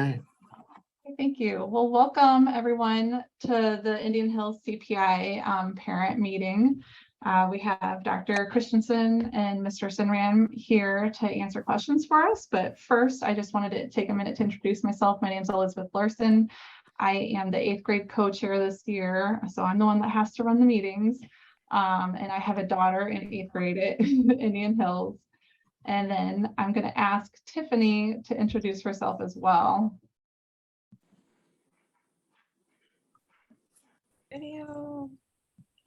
Okay. Thank you. Well, welcome everyone to the Indian Hills CPI parent meeting. We have Dr. Christensen and Mr. Sinram here to answer questions for us. But first, I just wanted to take a minute to introduce myself. My name is Elizabeth Larson. I am the 8th grade co-chair this year, so I'm the one that has to run the meetings. And I have a daughter in 8th grade at Indian Hills. And then I'm going to ask Tiffany to introduce herself as well. Video.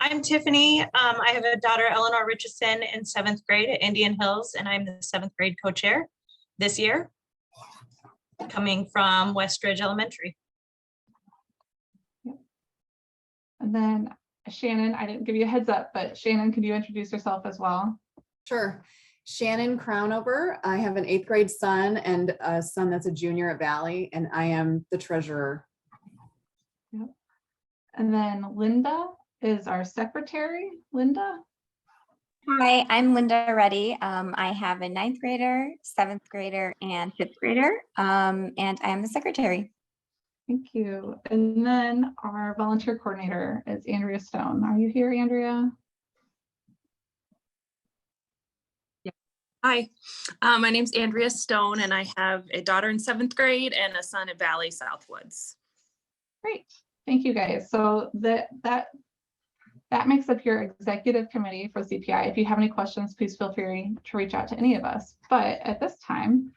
I'm Tiffany. I have a daughter, Eleanor Richardson, in 7th grade at Indian Hills, and I'm the 7th grade co-chair this year, coming from Westridge Elementary. And then Shannon, I didn't give you a heads up, but Shannon, could you introduce yourself as well? Sure. Shannon Crownover. I have an 8th grade son and a son that's a junior at Valley, and I am the treasurer. Yep. And then Linda is our secretary. Linda? Hi, I'm Linda Reddy. I have a 9th grader, 7th grader, and 5th grader, and I am the secretary. Thank you. And then our volunteer coordinator is Andrea Stone. Are you here, Andrea? Hi, my name's Andrea Stone, and I have a daughter in 7th grade and a son at Valley Southwoods. Great. Thank you, guys. So that makes up your executive committee for CPI. If you have any questions, please feel free to reach out to any of us. But at this time,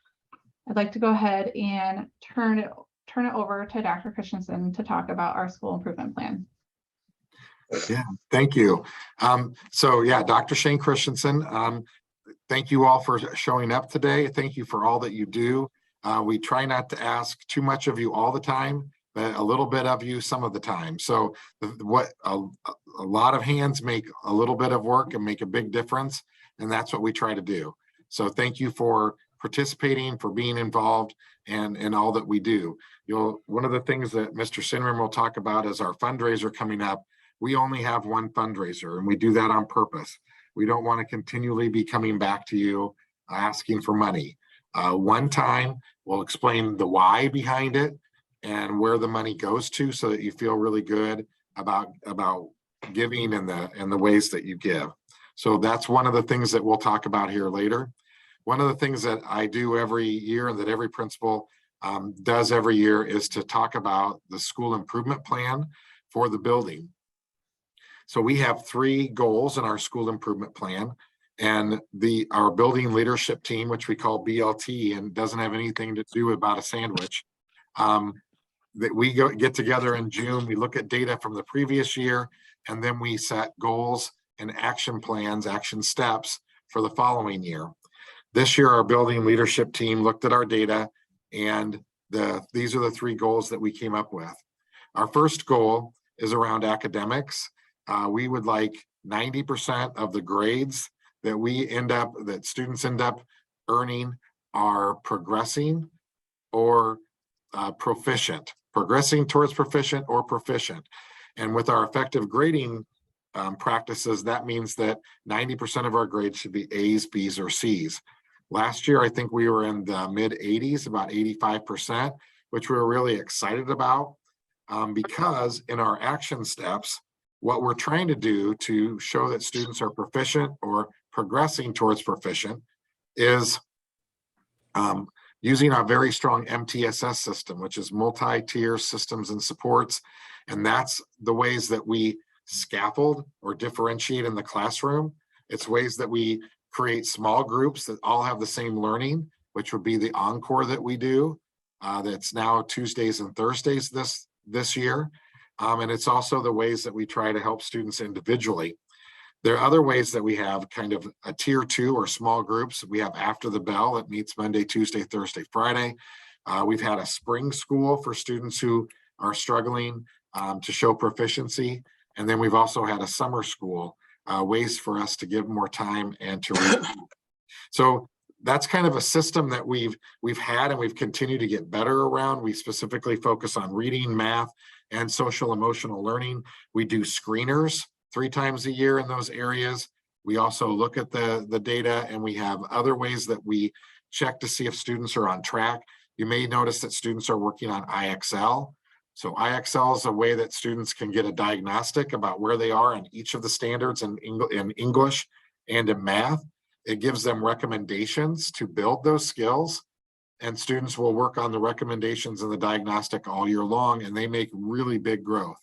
I'd like to go ahead and turn it over to Dr. Christensen to talk about our school improvement plan. Yeah, thank you. So yeah, Dr. Shane Christensen, thank you all for showing up today. Thank you for all that you do. We try not to ask too much of you all the time, but a little bit of you some of the time. So a lot of hands make a little bit of work and make a big difference. And that's what we try to do. So thank you for participating, for being involved and all that we do. One of the things that Mr. Sinram will talk about is our fundraiser coming up. We only have one fundraiser, and we do that on purpose. We don't want to continually be coming back to you asking for money. One time, we'll explain the why behind it and where the money goes to, so that you feel really good about giving and the ways that you give. So that's one of the things that we'll talk about here later. One of the things that I do every year and that every principal does every year is to talk about the school improvement plan for the building. So we have 3 goals in our school improvement plan, and our building leadership team, which we call BLT, and doesn't have anything to do about a sandwich, that we get together in June. We look at data from the previous year, and then we set goals and action plans, action steps for the following year. This year, our building leadership team looked at our data, and these are the 3 goals that we came up with. Our first goal is around academics. We would like 90% of the grades that students end up earning are progressing or proficient, progressing towards proficient or proficient. And with our effective grading practices, that means that 90% of our grades should be A's, B's, or C's. Last year, I think we were in the mid 80s, about 85%, which we were really excited about because in our action steps, what we're trying to do to show that students are proficient or progressing towards proficient is using a very strong MTSS system, which is multi-tier systems and supports. And that's the ways that we scaffold or differentiate in the classroom. It's ways that we create small groups that all have the same learning, which would be the encore that we do. That's now Tuesdays and Thursdays this year. And it's also the ways that we try to help students individually. There are other ways that we have kind of a tier 2 or small groups. We have After the Bell that meets Monday, Tuesday, Thursday, Friday. We've had a spring school for students who are struggling to show proficiency. And then we've also had a summer school, ways for us to give more time and to read. So that's kind of a system that we've had and we've continued to get better around. We specifically focus on reading, math, and social emotional learning. We do screeners 3 times a year in those areas. We also look at the data, and we have other ways that we check to see if students are on track. You may notice that students are working on IXL. So IXL is a way that students can get a diagnostic about where they are in each of the standards in English and in math. It gives them recommendations to build those skills, and students will work on the recommendations and the diagnostic all year long, and they make really big growth.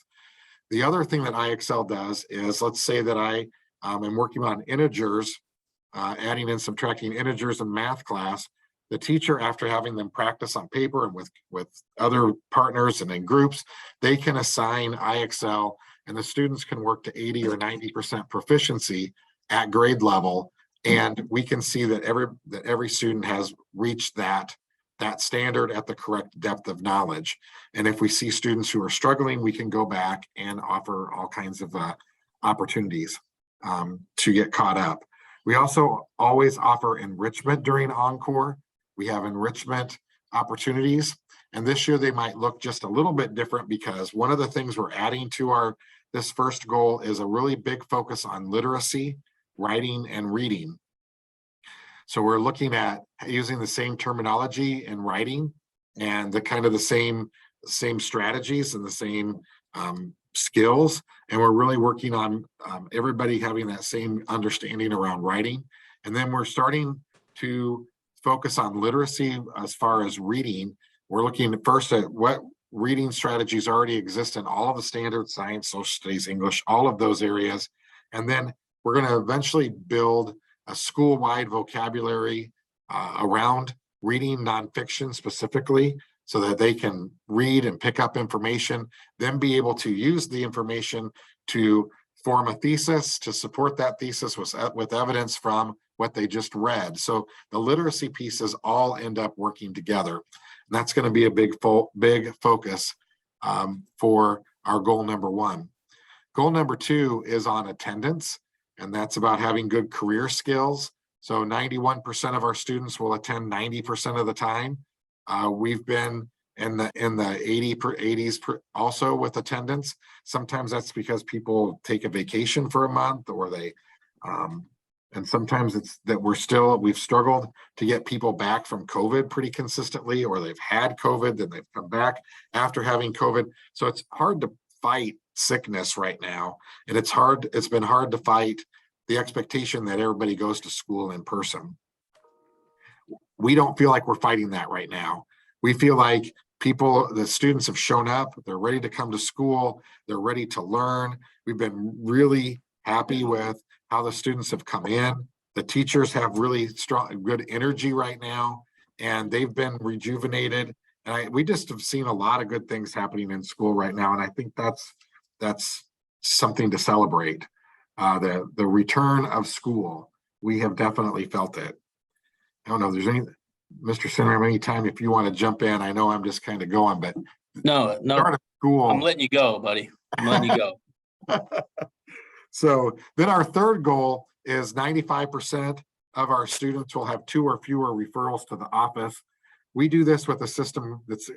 The other thing that IXL does is, let's say that I am working on integers, adding and subtracting integers in math class. The teacher, after having them practice on paper and with other partners and in groups, they can assign IXL, and the students can work to 80 or 90% proficiency at grade level. And we can see that every student has reached that standard at the correct depth of knowledge. And if we see students who are struggling, we can go back and offer all kinds of opportunities to get caught up. We also always offer enrichment during Encore. We have enrichment opportunities, and this year they might look just a little bit different, because one of the things we're adding to this first goal is a really big focus on literacy, writing, and reading. So we're looking at using the same terminology in writing and the same strategies and the same skills, and we're really working on everybody having that same understanding around writing. And then we're starting to focus on literacy as far as reading. We're looking first at what reading strategies already exist in all of the standards: science, social studies, English, all of those areas. And then we're going to eventually build a school-wide vocabulary around reading nonfiction specifically, so that they can read and pick up information, then be able to use the information to form a thesis, to support that thesis with evidence from what they just read. So the literacy pieces all end up working together. And that's going to be a big focus for our goal number 1. Goal number 2 is on attendance, and that's about having good career skills. So 91% of our students will attend 90% of the time. We've been in the 80s also with attendance. Sometimes that's because people take a vacation for a month, or they and sometimes it's that we've struggled to get people back from COVID pretty consistently, or they've had COVID, then they've come back after having COVID. So it's hard to fight sickness right now, and it's been hard to fight the expectation that everybody goes to school in person. We don't feel like we're fighting that right now. We feel like the students have shown up, they're ready to come to school, they're ready to learn. We've been really happy with how the students have come in. The teachers have really good energy right now, and they've been rejuvenated. And we just have seen a lot of good things happening in school right now, and I think that's something to celebrate. The return of school, we have definitely felt it. I don't know if there's Mr. Sinram, anytime if you want to jump in. I know I'm just kind of going, but No, start of school. I'm letting you go, buddy. I'm letting you go. So then our third goal is 95% of our students will have 2 or fewer referrals to the office. We do this with a system that's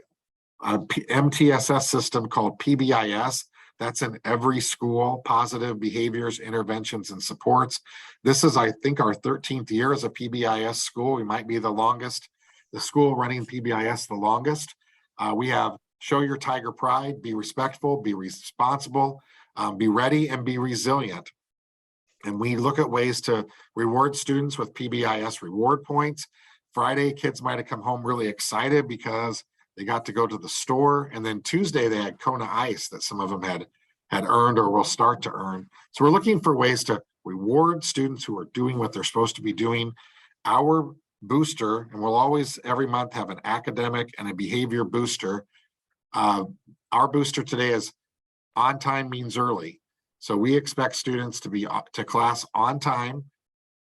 a MTSS system called PBIS. That's in every school: positive behaviors, interventions, and supports. This is, I think, our 13th year as a PBIS school. We might be the school running PBIS the longest. We have show your tiger pride, be respectful, be responsible, be ready, and be resilient. And we look at ways to reward students with PBIS reward points. Friday, kids might have come home really excited because they got to go to the store. And then Tuesday, they had Kona Ice that some of them had earned or will start to earn. So we're looking for ways to reward students who are doing what they're supposed to be doing. Our booster, and we'll always every month have an academic and a behavior booster. Our booster today is on time means early. So we expect students to be to class on time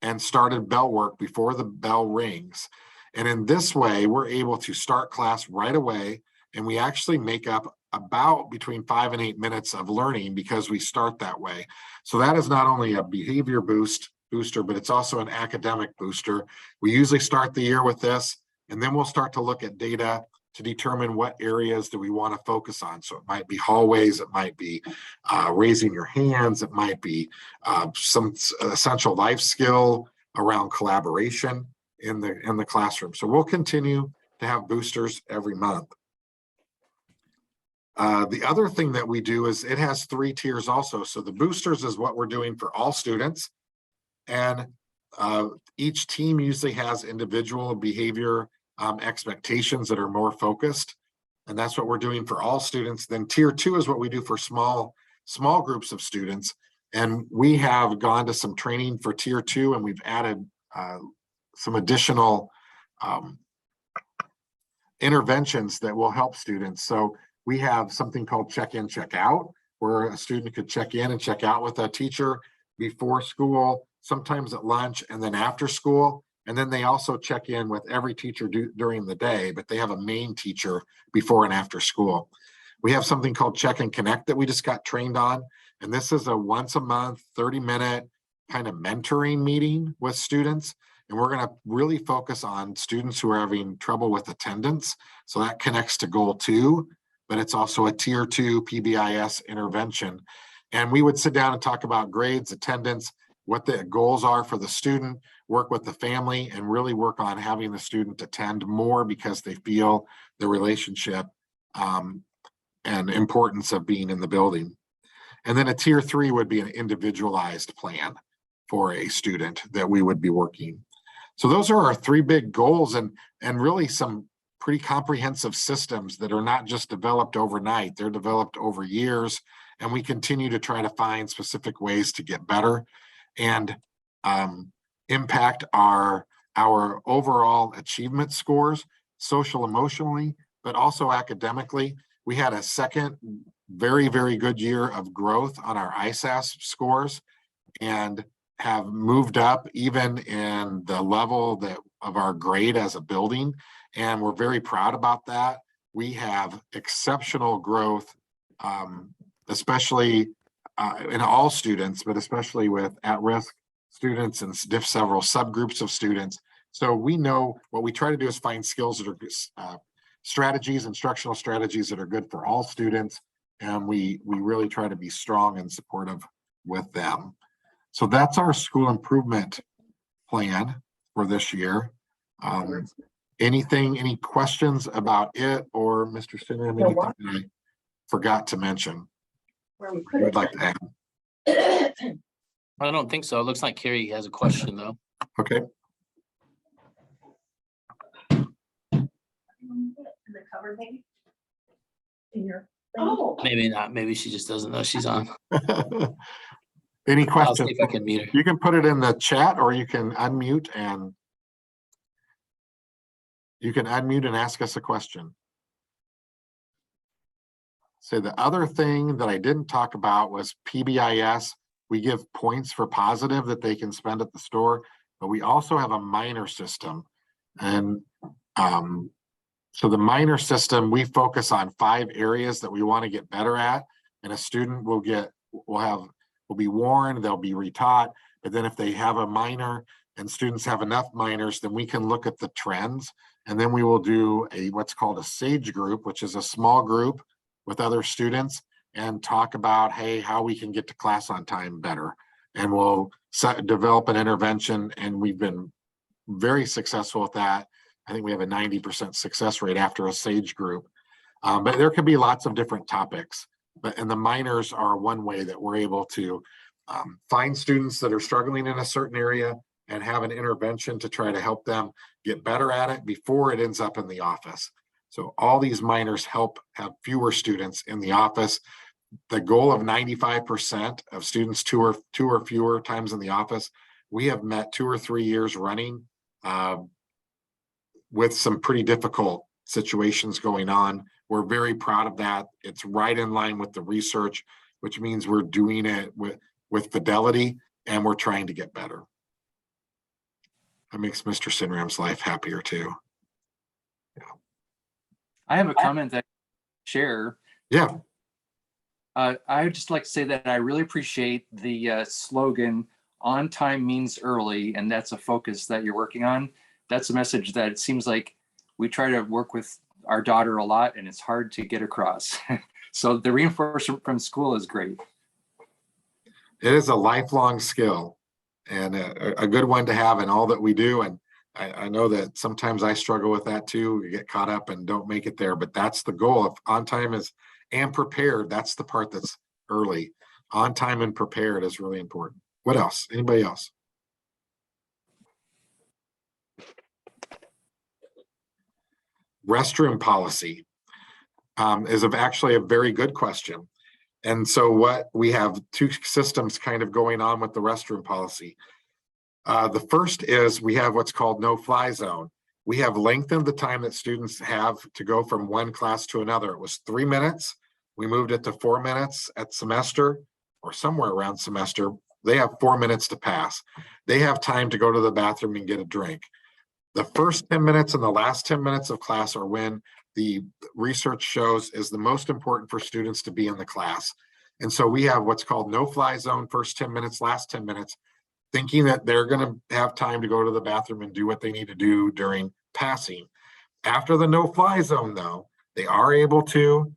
and started bell work before the bell rings. And in this way, we're able to start class right away, and we actually make up about between 5 and 8 minutes of learning because we start that way. So that is not only a behavior booster, but it's also an academic booster. We usually start the year with this, and then we'll start to look at data to determine what areas do we want to focus on. So it might be hallways, it might be raising your hands, it might be some essential life skill around collaboration in the classroom. So we'll continue to have boosters every month. The other thing that we do is it has 3 tiers also. So the boosters is what we're doing for all students. And each team usually has individual behavior expectations that are more focused. And that's what we're doing for all students. Then tier 2 is what we do for small groups of students. And we have gone to some training for tier 2, and we've added some additional interventions that will help students. So we have something called check-in, check-out, where a student could check in and check out with a teacher before school, sometimes at lunch, and then after school. And then they also check in with every teacher during the day, but they have a main teacher before and after school. We have something called Check and Connect that we just got trained on. And this is a once a month, 30-minute kind of mentoring meeting with students. And we're going to really focus on students who are having trouble with attendance. So that connects to goal 2, but it's also a tier 2 PBIS intervention. And we would sit down and talk about grades, attendance, what the goals are for the student, work with the family, and really work on having the student attend more because they feel the relationship and importance of being in the building. And then a tier 3 would be an individualized plan for a student that we would be working. So those are our 3 big goals, and really some pretty comprehensive systems that are not just developed overnight. They're developed over years, and we continue to try to find specific ways to get better and impact our overall achievement scores, social emotionally, but also academically. We had a second very, very good year of growth on our ISAS scores and have moved up even in the level of our grade as a building. And we're very proud about that. We have exceptional growth, especially in all students, but especially with at-risk students and several subgroups of students. So we know what we try to do is find skills that are strategies, instructional strategies that are good for all students. And we really try to be strong and supportive with them. So that's our school improvement plan for this year. Any questions about it, or Mr. Sinner, anything that I forgot to mention you would like to add? I don't think so. It looks like Carrie has a question though. Okay. Maybe not. Maybe she just doesn't know she's on. Any I'll questions? see if I can mute her. You can put it in the chat, or you can unmute and ask us a question. So the other thing that I didn't talk about was PBIS. We give points for positive that they can spend at the store, but we also have a minor system. And so the minor system, we focus on 5 areas that we want to get better at. And a student will be warned, they'll be retaught. But then if they have a minor and students have enough minors, then we can look at the trends. And then we will do what's called a SAGE group, which is a small group with other students, and talk about, hey, how we can get to class on time better. And we'll develop an intervention, and we've been very successful with that. I think we have a 90% success rate after a SAGE group. But there could be lots of different topics. And the minors are one way that we're able to find students that are struggling in a certain area and have an intervention to try to help them get better at it before it ends up in the office. So all these minors help have fewer students in the office. The goal of 95% of students two or fewer times in the office, we have met 2 or 3 years running with some pretty difficult situations going on. We're very proud of that. It's right in line with the research, which means we're doing it with fidelity, and we're trying to get better. That makes Mr. Sinram's life happier too. I have a comment that I share. Yeah. I would just like to say that I really appreciate the slogan, "On time means early," and that's a focus that you're working on. That's a message that it seems like we try to work with our daughter a lot, and it's hard to get across. So the reinforcement from school is great. It is a lifelong skill and a good one to have in all that we do. And I know that sometimes I struggle with that too. You get caught up and don't make it there, but that's the goal. If on time is and prepared, that's the part that's early. On time and prepared is really important. What else? Anybody else? Restroom policy is actually a very good question. And so what we have two systems kind of going on with the restroom policy. The first is we have what's called no fly zone. We have lengthened the time that students have to go from one class to another. It was 3 minutes. We moved it to 4 minutes at semester or somewhere around semester. They have 4 minutes to pass. They have time to go to the bathroom and get a drink. The first 10 minutes and the last 10 minutes of class are when the research shows is the most important for students to be in the class. And so we have what's called no fly zone, first 10 minutes, last 10 minutes, thinking that they're going to have time to go to the bathroom and do what they need to do during passing. After the no fly zone, though, they are able to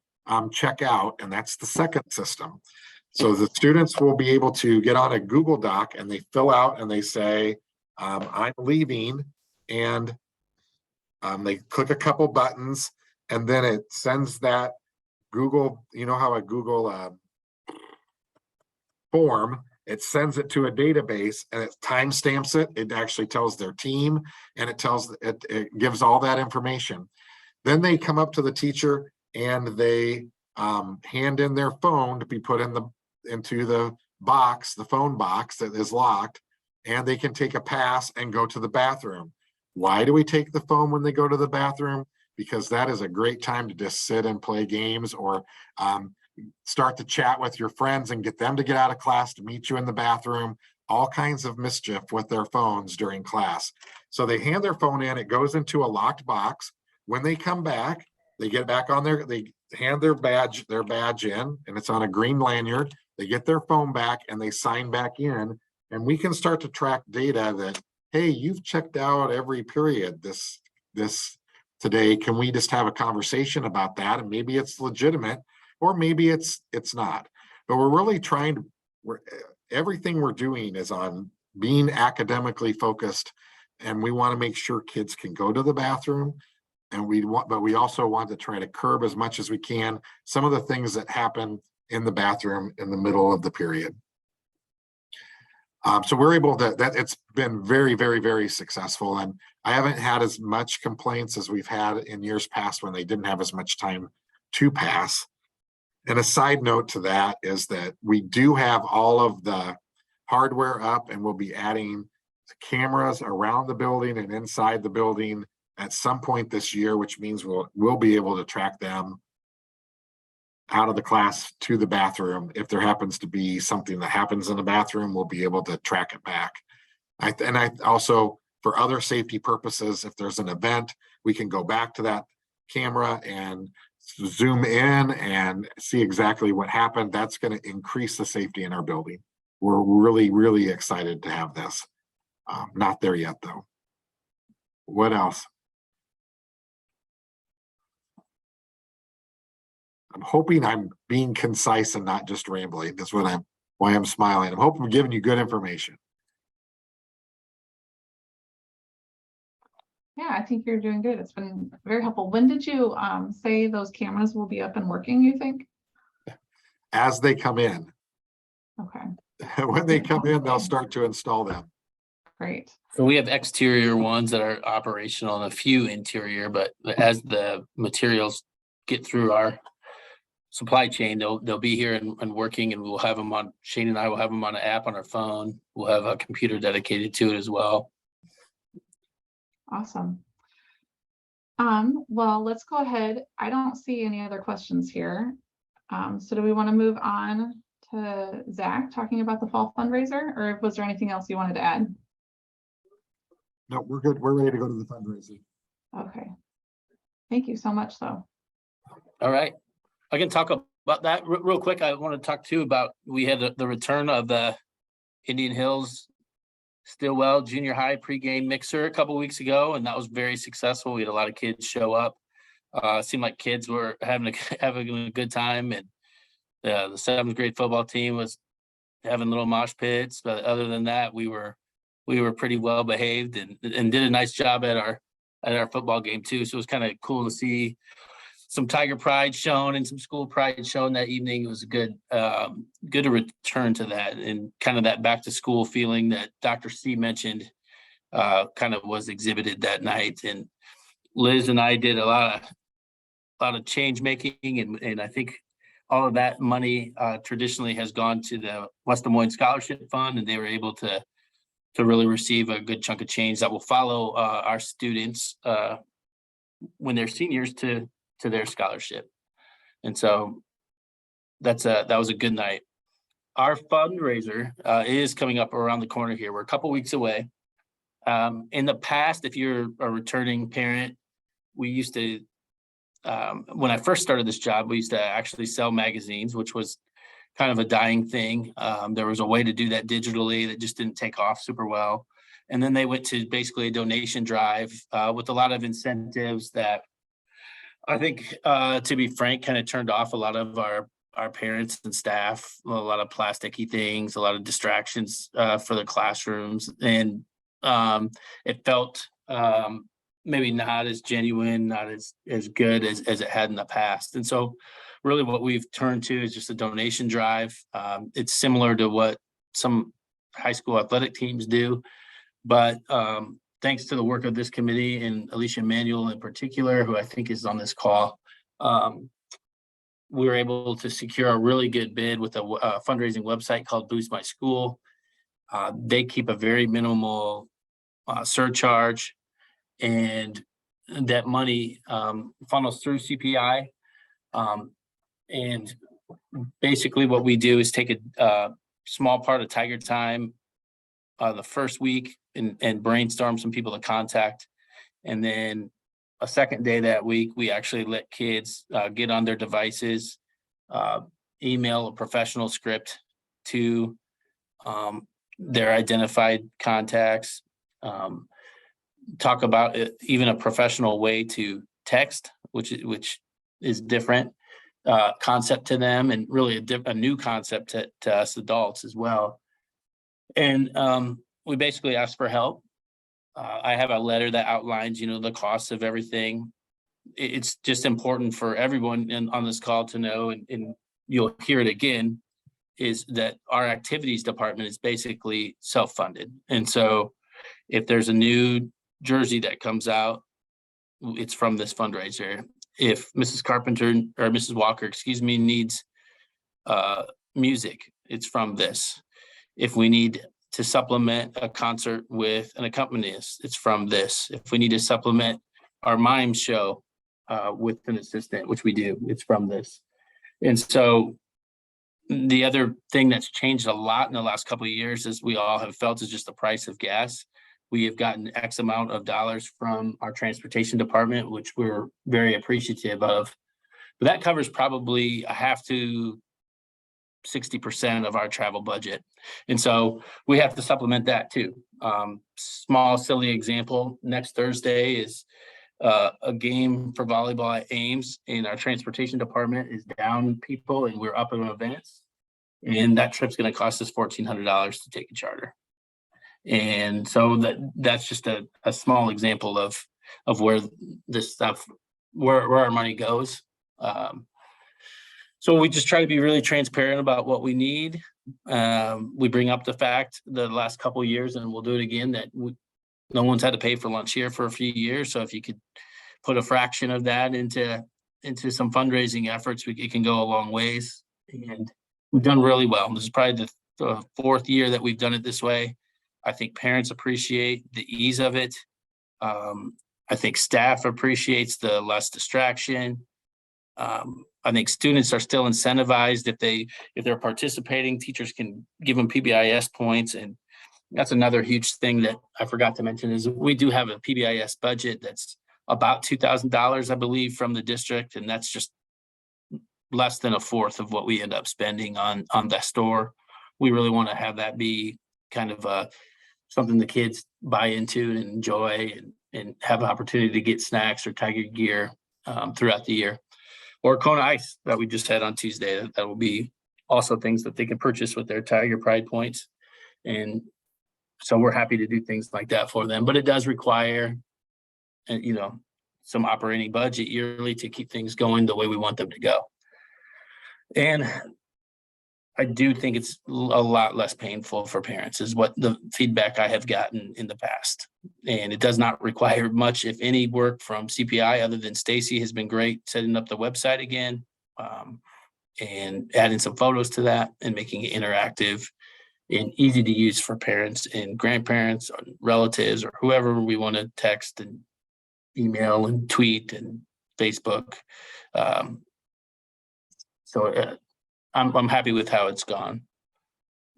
check out, and that's the second system. So the students will be able to get on a Google Doc and they fill out and they say, I'm leaving, and they click a couple buttons and then it sends that Google, you know how a Google form, it sends it to a database and it timestamps it. It actually tells their team and it gives all that information. Then they come up to the teacher and they hand in their phone to be put into the box, the phone box that is locked, and they can take a pass and go to the bathroom. Why do we take the phone when they go to the bathroom? Because that is a great time to just sit and play games or start to chat with your friends and get them to get out of class to meet you in the bathroom, all kinds of mischief with their phones during class. So they hand their phone in, it goes into a locked box. When they come back, they get back on they hand their badge in, and it's on a green lanyard. They get their phone back and they sign back in, and we can start to track data that, hey, you've checked out every period this today. Can we just have a conversation about that? And maybe it's legitimate, or maybe it's not. But we're really trying to, everything we're doing is on being academically focused, and we want to make sure kids can go to the bathroom. And but we also want to try to curb as much as we can some of the things that happen in the bathroom in the middle of the period. So we're able to, it's been very, very, very successful. And I haven't had as much complaints as we've had in years past when they didn't have as much time to pass. And a side note to that is that we do have all of the hardware up, and we'll be adding cameras around the building and inside the building at some point this year, which means we'll be able to track them out of the class to the bathroom. If there happens to be something that happens in the bathroom, we'll be able to track it back. And I also, for other safety purposes, if there's an event, we can go back to that camera and zoom in and see exactly what happened. That's going to increase the safety in our building. We're really, really excited to have this. Not there yet, though. What else? I'm hoping I'm being concise and not just rambling. That's why I'm smiling. I'm hoping I'm giving you good information. Yeah, I think you're doing good. It's been very helpful. When did you say those cameras will be up and working, you think? As they come in. Okay, When they come in, they'll start to install them. great. So we have exterior ones that are operational and a few interior, but as the materials get through our supply chain, they'll be here and working, and we'll have them on, Shane and I will have them on an app on our phone. We'll have a computer dedicated to it as well. Awesome. Well, let's go ahead. I don't see any other questions here. So do we want to move on to Zach talking about the fall fundraiser, or was there anything else you wanted to add? No, we're good. We're ready to go to the fundraiser. Okay. Thank you so much, though. All right. I can talk about that real quick. I want to talk too about, we had the return of the Indian Hills Stillwell Junior High pregame mixer a couple weeks ago, and that was very successful. We had a lot of kids show up. Seemed like kids were having a good time, and the 7th grade football team was having little mosh pits. But other than that, we were we were pretty well behaved and did a nice job at our football game too. So it was kind of cool to see some Tiger pride shown and some school pride shown that evening. It was good to return to that, and kind of that back to school feeling that Dr. C mentioned kind of was exhibited that night. And Liz and I did a lot of change making, and I think all of that money traditionally has gone to the West Des Moines Scholarship Fund, and they were able to really receive a good chunk of change that will follow our students when they're seniors to their scholarship. And so that was a good night. Our fundraiser is coming up around the corner here. We're a couple weeks away. In the past, if you're a returning parent, we used to, when I first started this job, we used to actually sell magazines, which was kind of a dying thing. There was a way to do that digitally that just didn't take off super well. And then they went to basically a donation drive with a lot of incentives that I think, to be frank, kind of turned off a lot of our parents and staff, a lot of plasticky things, a lot of distractions for the classrooms. And it felt maybe not as genuine, not as good as it had in the past. And so really what we've turned to is just a donation drive. It's similar to what some high school athletic teams do, but thanks to the work of this committee and Alicia Manuel in particular, who I think is on this call, we were able to secure a really good bid with a fundraising website called Boost My School. They keep a very minimal surcharge, and that money funnels through CPI. And basically what we do is take a small part of Tiger Time the first week and brainstorm some people to contact. And then a second day that week, we actually let kids get on their devices, email a professional script to their identified contacts, talk about even a professional way to text, which is different concept to them, and really a new concept to us adults as well. And we basically ask for help. I have a letter that outlines, the cost of everything. It's just important for everyone on this call to know, and you'll hear it again, is that our activities department is basically self-funded. And so if there's a new jersey that comes out, it's from this fundraiser. If Mrs. Carpenter or Mrs. Walker, needs music, it's from this. If we need to supplement a concert with an accompanist, it's from this. If we need to supplement our mime show with an assistant, which we do, it's from this. And so the other thing that's changed a lot in the last couple of years, as we all have felt, is just the price of gas. We have gotten X amount of dollars from our transportation department, which we're very appreciative of. But that covers probably a half to 60% of our travel budget. And so we have to supplement that too. Small, silly example, next Thursday is a game for volleyball at Ames, and our transportation department is down people and we're up in events. And that trip's going to cost us $1,400 to take a charter. And so that's just a small example of where this stuff, where our money goes. So we just try to be really transparent about what we need. We bring up the fact the last couple of years, and we'll do it again, that no one's had to pay for lunch here for a few years. So if you could put a fraction of that into some fundraising efforts, it can go a long ways. And we've done really well. This is probably the fourth year that we've done it this way. I think parents appreciate the ease of it. I think staff appreciates the less distraction. I think students are still incentivized if they're participating. Teachers can give them PBIS points, and that's another huge thing that I forgot to mention is we do have a PBIS budget that's about $2,000, I believe, from the district, and that's just less than a fourth of what we end up spending on the store. We really want to have that be kind of something the kids buy into and enjoy, and have an opportunity to get snacks or Tiger gear throughout the year. Or Kona Ice that we just had on Tuesday. That will be also things that they can purchase with their Tiger Pride points. And So we're happy to do things like that for them, but it does require, you know, some operating budget yearly to keep things going the way we want them to go. And I do think it's a lot less painful for parents is what the feedback I have gotten in the past. And it does not require much, if any, work from CPI other than Stacy has been great setting up the website again, and adding some photos to that and making it interactive and easy to use for parents and grandparents or relatives or whoever we want to text and email and tweet and Facebook. I'm happy with how it's gone.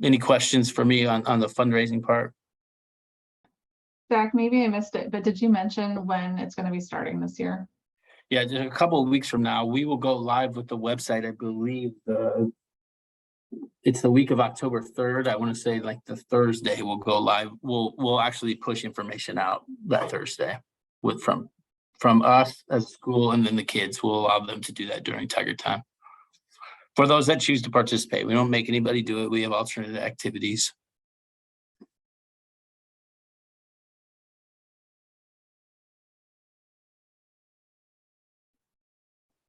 Any questions for me on the fundraising part? Zach, maybe I missed it, but did you mention when it's going to be starting this year? Yeah, just a couple of weeks from now, we will go live with the website. I believe it's the week of October 3rd. I want to say like the Thursday we'll go live. We'll actually push information out that Thursday from us as a school, and then the kids will allow them to do that during Tiger Time. For those that choose to participate, we don't make anybody do it. We have alternate activities.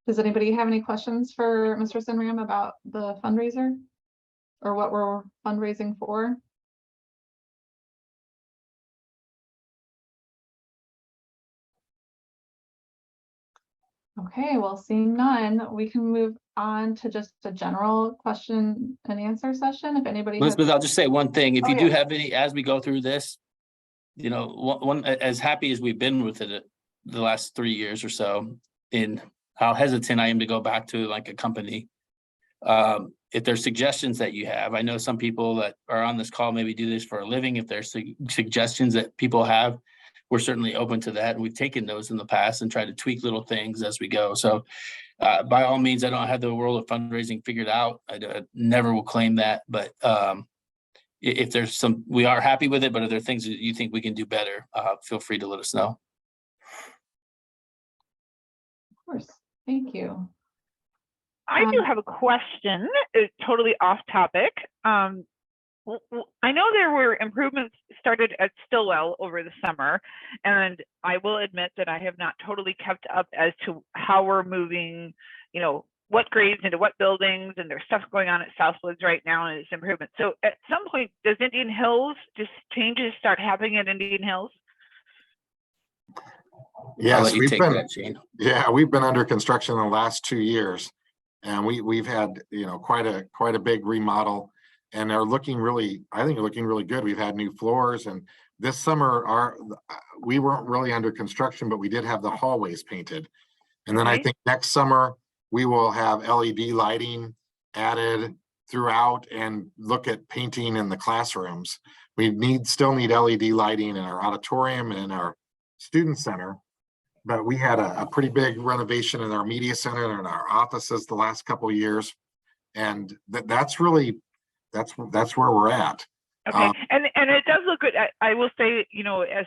Does anybody have any questions for Mr. Sinram about the fundraiser or what we're fundraising for? Okay, well, seeing none, we can move on to just a general question and answer session. If anybody has, Elizabeth, I'll just say one thing. If Oh, you do yeah. have any, as we go through this, you know, one as happy as we've been with it the last 3 years or so, in how hesitant I am to go back to like a company. If there's suggestions that you have, I know some people that are on this call maybe do this for a living. If there's suggestions that people have, we're certainly open to that. And we've taken those in the past and tried to tweak little things as we go. So by all means, I don't have the world of fundraising figured out. I never will claim that, but if there's some, we are happy with it, but if there are things that you think we can do better, feel free to let us know. of course, thank you. I do have a question, totally off topic. I know there were improvements started at Stillwell over the summer, and I will admit that I have not totally kept up as to how we're moving, you know, what grades into what buildings, and there's stuff going on at Southwoods right now and it's improvement. So at some point, does Indian Hills, just changes start happening at Indian Hills? I'll Yes, let you we've take been, that, Shane. yeah, we've been under construction the last 2 years. And we've had, you know, quite a big remodel, and they're looking really, I think looking really good. We've had new floors, and this summer we weren't really under construction, but we did have the hallways painted. And then I Okay. think next summer we will have LED lighting added throughout and look at painting in the classrooms. We still need LED lighting in our auditorium and in our student center. But we had a pretty big renovation in our media center and our offices the last couple of years. And that's really, that's where we're at. Okay, and it does look good. I will say, you know, as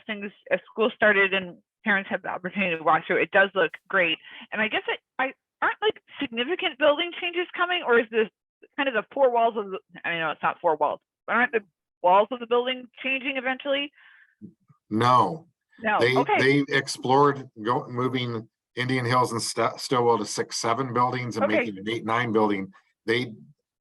school started and parents have the opportunity to walk through, it does look great. And I guess aren't like significant building changes coming, or is this kind of the four walls of I know it's not four walls, but aren't the walls of the building changing eventually? No. No. Okay. They explored moving Indian Hills and Stillwell to 6-7 buildings and Okay. making an 8-9 building. The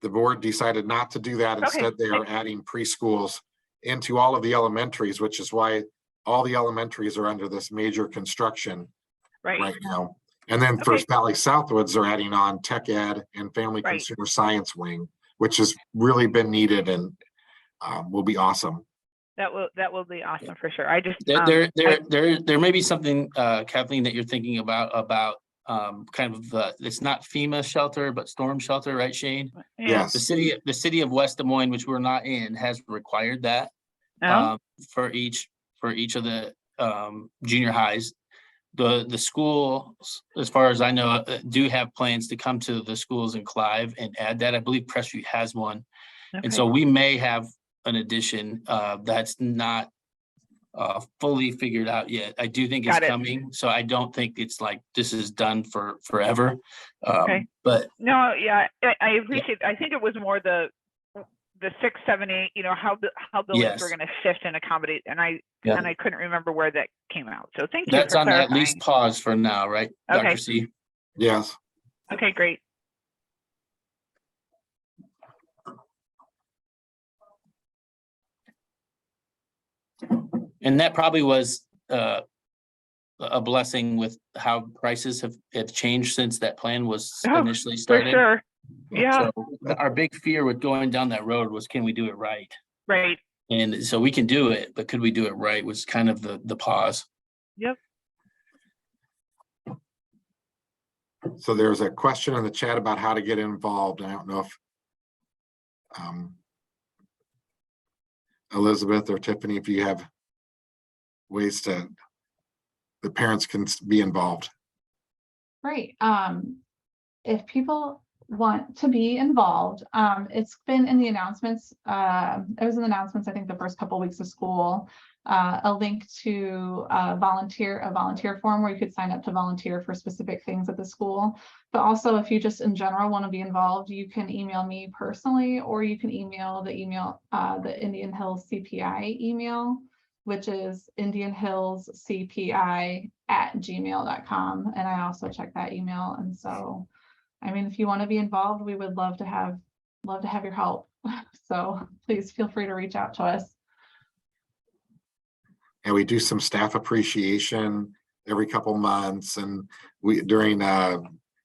board decided not to do that. Instead, they are adding preschools into all of the elementaries, which is why all the elementaries are under this major construction right now. And then First Valley Southwoods are adding on tech ed and family consumer science wing, which has really been needed and will be awesome. That will be awesome for sure. I just there may be something, Kathleen, that you're thinking about kind of it's not FEMA shelter but storm shelter, right, Shane? Yes. The city of West Des Moines, which we're not in, has required that for each of the junior highs. The schools, as far as I know, do have plans to come to the schools in Clive and add that. I believe Crestview has one, and so we may have an addition that's not fully figured out yet. I do think it's coming, so I don't think it's like this is done for forever. But no, yeah, I appreciate. I think it was more the the 6, 7, 8, how buildings were Yes. going to shift and accommodate, and I couldn't remember where that came out. So thank you That's for on at least clarifying. pause for now, right, Okay. Dr. C? Yes. Okay, great. And that probably was a blessing with how prices have changed since that plan was Oh, initially for started. sure. Yeah, So our big fear with going down that road was, can we do it right? right. And so we can do it, but could we do it right was kind of the pause. Yep. So there's a question in the chat about how to get involved. I don't know if Elizabeth or Tiffany, if you have ways to, the parents can be involved. Great. If people want to be involved, it's been in the announcements. It was in the announcements, I think, the first couple of weeks of school. A link to a volunteer form where you could sign up to volunteer for specific things at the school. But also, if you just in general want to be involved, you can email me personally, or you can email the Indian Hills CPI email, which is indianhillscpi@gmail.com. And I also check that email. And so, I mean, if you want to be involved, we would love to have your help. So please feel free to reach out to us. And we do some staff appreciation every couple months, and we during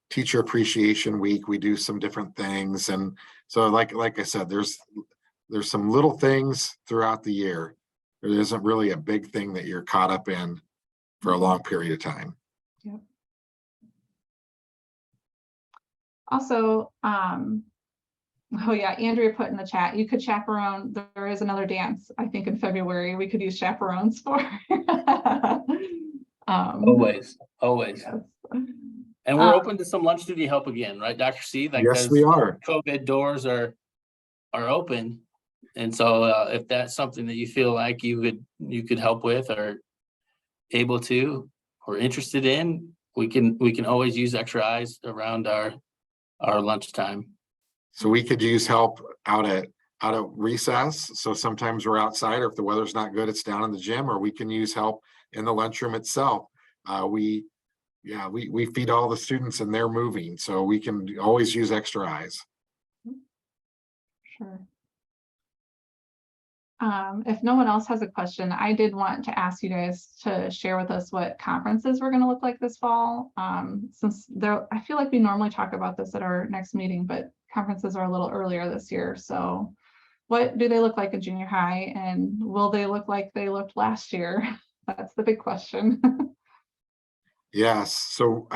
teacher appreciation week we do some different things. And so like I said, there's some little things throughout the year. There isn't really a big thing that you're caught up in for a long period of time. Yep. Also, oh yeah, Andrea put in the chat, you could chaperone. There is another dance, I think, in February we could use chaperones for. Always. Yes. And we're open to some lunch duty help again, right, Dr. C? Like Yes, we are. COVID doors are open. And so if that's something that you feel like you could help with, or able to, or interested in, we can always use extra eyes around our lunchtime. So we could use help out at recess. So sometimes we're outside, or if the weather's not good, it's down in the gym, or we can use help in the lunchroom itself. We feed all the students and they're moving, so we can always use extra eyes. Sure. If no one else has a question, I did want to ask you guys to share with us what conferences we're going to look like this fall. Since I feel like we normally talk about this at our next meeting, but conferences are a little earlier this year. So what do they look like at junior high, and will they look like they looked last year? That's the big question. Yes, so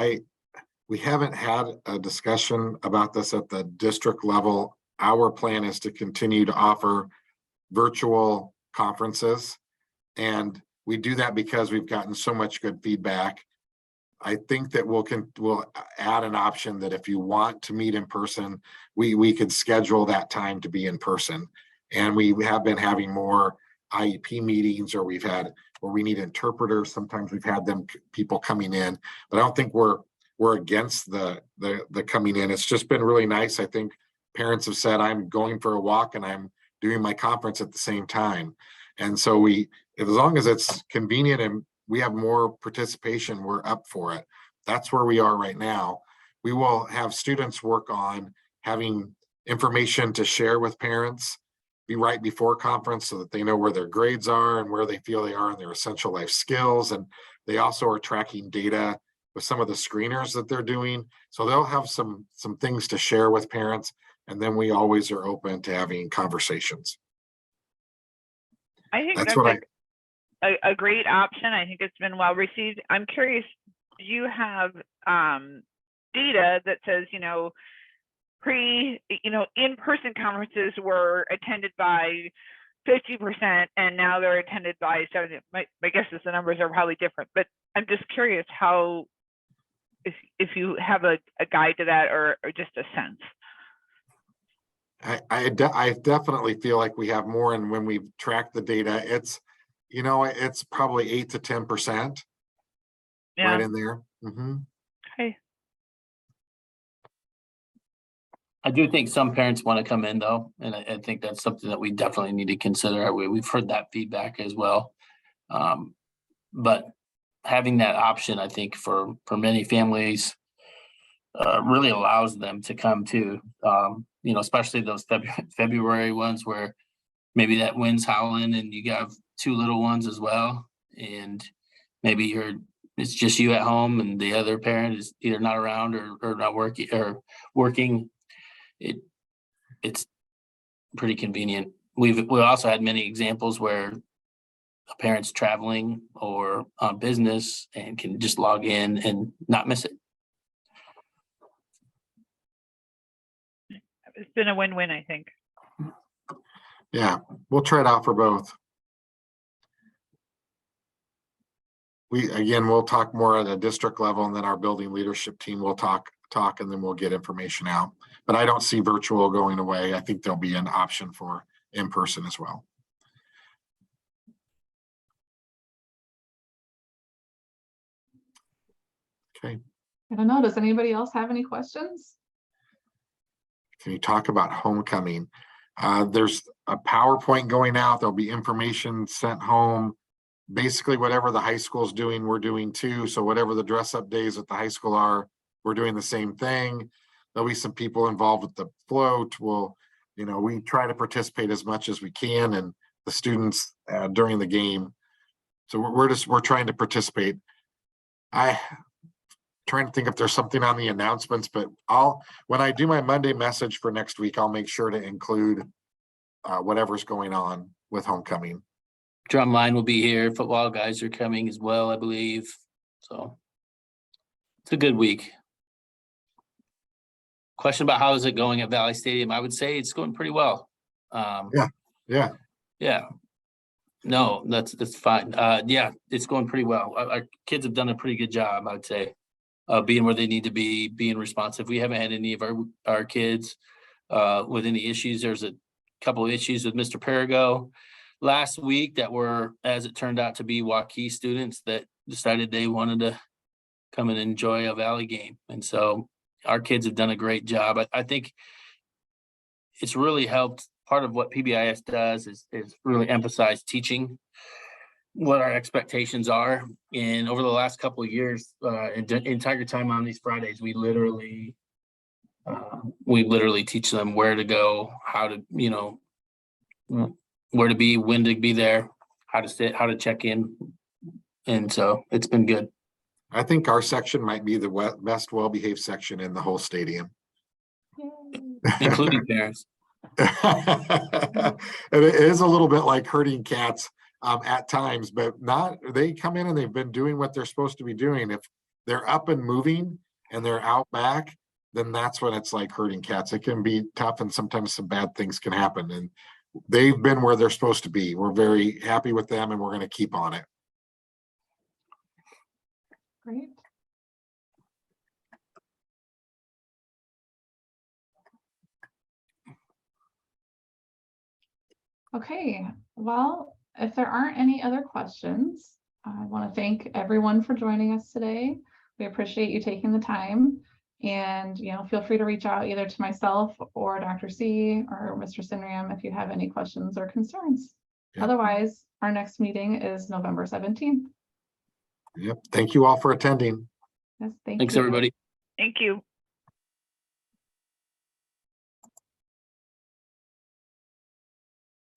we haven't had a discussion about this at the district level. Our plan is to continue to offer virtual conferences, and we do that because we've gotten so much good feedback. I think that we'll add an option that if you want to meet in person, we could schedule that time to be in person. And we have been having more IEP meetings, or where we need interpreters. Sometimes we've had people coming in, but I don't think we're against the coming in. It's just been really nice. I think parents have said, I'm going for a walk and I'm doing my conference at the same time. And so as long as it's convenient and we have more participation, we're up for it. That's where we are right now. We will have students work on having information to share with parents, be right before conference, so that they know where their grades are and where they feel they are in their essential life skills. And they also are tracking data with some of the screeners that they're doing. So they'll have some things to share with parents. And then we always are open to having conversations. I think That's that's what a great option. I think it's been well received. I'm curious, do you have data that says, in-person conferences were attended by 50% and now they're attended by 70%. My guess is the numbers are probably different, but I'm just curious how, if you have a guide to that, or just a sense. I definitely feel like we have more, and when we track the data, it's probably 8 to 10%. Yeah. Right in there. Mm-hmm. Okay. I do think some parents want to come in though, and I think that's something that we definitely need to consider. We've heard that feedback as well. But having that option, I think for many families, really allows them to come to, especially those February ones where maybe that wind's howling and you have two little ones as well. And maybe it's just you at home and the other parent is either not around or not working. It's pretty convenient. We also had many examples where a parent's traveling or on business and can just log in and not miss it. It's been a win-win, I think. Yeah, we'll try it out for both. We'll talk more at a district level, and then our building leadership team will talk, and then we'll get information out. But I don't see virtual going away. I think there'll be an option for in-person as well. Okay. I don't know. Does anybody else have any questions? Can you talk about homecoming? There's a PowerPoint going out. There'll be information sent home. Basically, whatever the high school is doing, we're doing too. So whatever the dress up days at the high school are, we're doing the same thing. There'll be some people involved with the float. We try to participate as much as we can, and the students during the game. So we're trying to participate. Trying to think if there's something on the announcements, but when I do my Monday message for next week, I'll make sure to include whatever's going on with homecoming. Drumline will be here. Football guys are coming as well, I believe. So it's a good week. Question about how is it going at Valley Stadium? I would say it's going pretty well. Yeah. No, that's fine. Yeah, it's going pretty well. Our kids have done a pretty good job, I'd say, being where they need to be, being responsive. We haven't had any of our kids with any issues. There's a couple of issues with Mr. Perigo last week that were, as it turned out to be, Waukee students that decided they wanted to come and enjoy a Valley game. And so our kids have done a great job. I think it's really helped. Part of what PBIS does is really emphasize teaching what our expectations are. And over the last couple of years, entire time on these Fridays, we literally teach them where to go, how to, where to be, when to be there, how to sit, how to check in. And so it's been good. I think our section might be the best well-behaved section in the whole stadium. Including parents. And it is a little bit like herding cats at times, but they come in and they've been doing what they're supposed to be doing. If they're up and moving and they're out back, then that's when it's like herding cats. It can be tough, and sometimes some bad things can happen, and they've been where they're supposed to be. We're very happy with them, and we're going to keep on it. Great. Okay, well, if there aren't any other questions, I want to thank everyone for joining us today. We appreciate you taking the time, and feel free to reach out either to myself or Dr. C or Mr. Sinram if you have any questions or concerns. Yeah. Otherwise, our next meeting is November 17th. Yep. Thank you all for attending. Yes, thanks, everybody. Thank you.